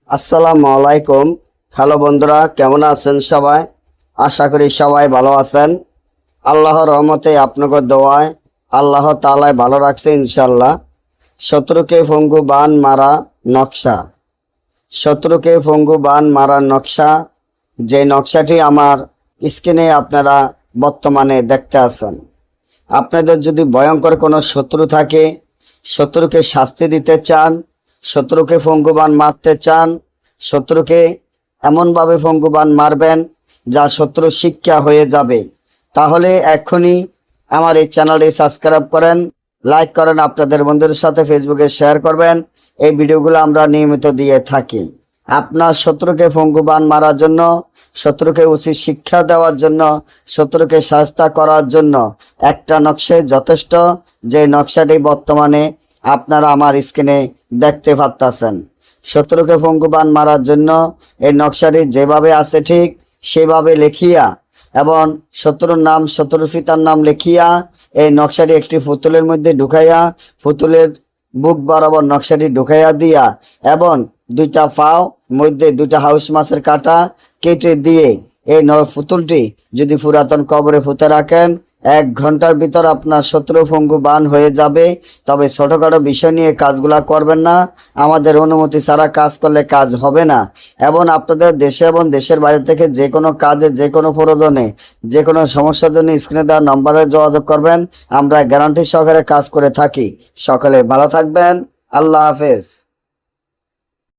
আসসালামু আলাইকুম। হ্যালো বন্ধুরা, কেমন আছেন সবাই? আশা করি সবাই ভালো আছেন। আল্লাহর রহমতে আপনাদের দোয়ায় আল্লাহ তাআলা ভালো রাখছে ইনশাল্লাহ। শত্রুকে পঙ্গু বান মারা নকশা। শত্রুকে পঙ্গু বান মারা নকশা, যে নকশাটি আমার স্ক্রিনে আপনারা বর্তমানে দেখতে আছেন। আপনাদের যদি ভয়ঙ্কর কোনো শত্রু থাকে, শত্রুকে শাস্তি দিতে চান, শত্রুকে পঙ্গুবান মারতে চান, শত্রুকে এমনভাবে পঙ্গুবান মারবেন যা শত্রু শিক্ষা হয়ে যাবে, তাহলে এখনই আমার এই চ্যানেলটি সাবস্ক্রাইব করেন, লাইক করেন, আপনাদের বন্ধুদের সাথে ফেসবুকে শেয়ার করবেন। এই ভিডিওগুলো আমরা নিয়মিত দিয়ে থাকি। আপনার শত্রুকে পঙ্গুবান মারার জন্য, শত্রুকে উচিত শিক্ষা দেওয়ার জন্য, শত্রুকে শাস্তি করার জন্য একটা নকশাই যথেষ্ট, যে নকশাটি বর্তমানে আপনারা আমার স্ক্রিনে দেখতে পাচ্ছেন। শত্রুকে পঙ্গুবান মারার জন্য এই নকশাটি যেভাবে আছে ঠিক সেভাবে লিখিয়া এবং শত্রুর নাম, শত্রুর পিতার নাম লিখিয়া এই নকশাটি একটি পুতুলের মধ্যে ঢুকাইয়া, পুতুলের বুক বরাবর নকশাটি ঢুকাইয়া দিয়া এবং দুইটা পাও মধ্যে দুইটা হাউস মাছের কাটা কেটে দিয়ে এই পুতুলটি যদি পুরাতন কবরে পুঁতে রাখেন, 1 ঘন্টার ভিতর আপনার শত্রু পঙ্গু বান হয়ে যাবে। তবে ছোটখাটো বিষয় নিয়ে কাজগুলা করবেন না, আমাদের অনুমতি ছাড়া কাজ করলে কাজ হবে না। এবং আপনাদের দেশে এবং দেশের বাইরে থেকে যে কোনো কাজে, যে কোনো প্রয়োজনে, যে কোনো সমস্যার জন্য স্ক্রিনে দেওয়া নম্বরে যোগাযোগ করবেন। আমরা গ্যারান্টি সহকারে কাজ করে থাকি। সকলে ভালো থাকবেন। আল্লাহ হাফেজ।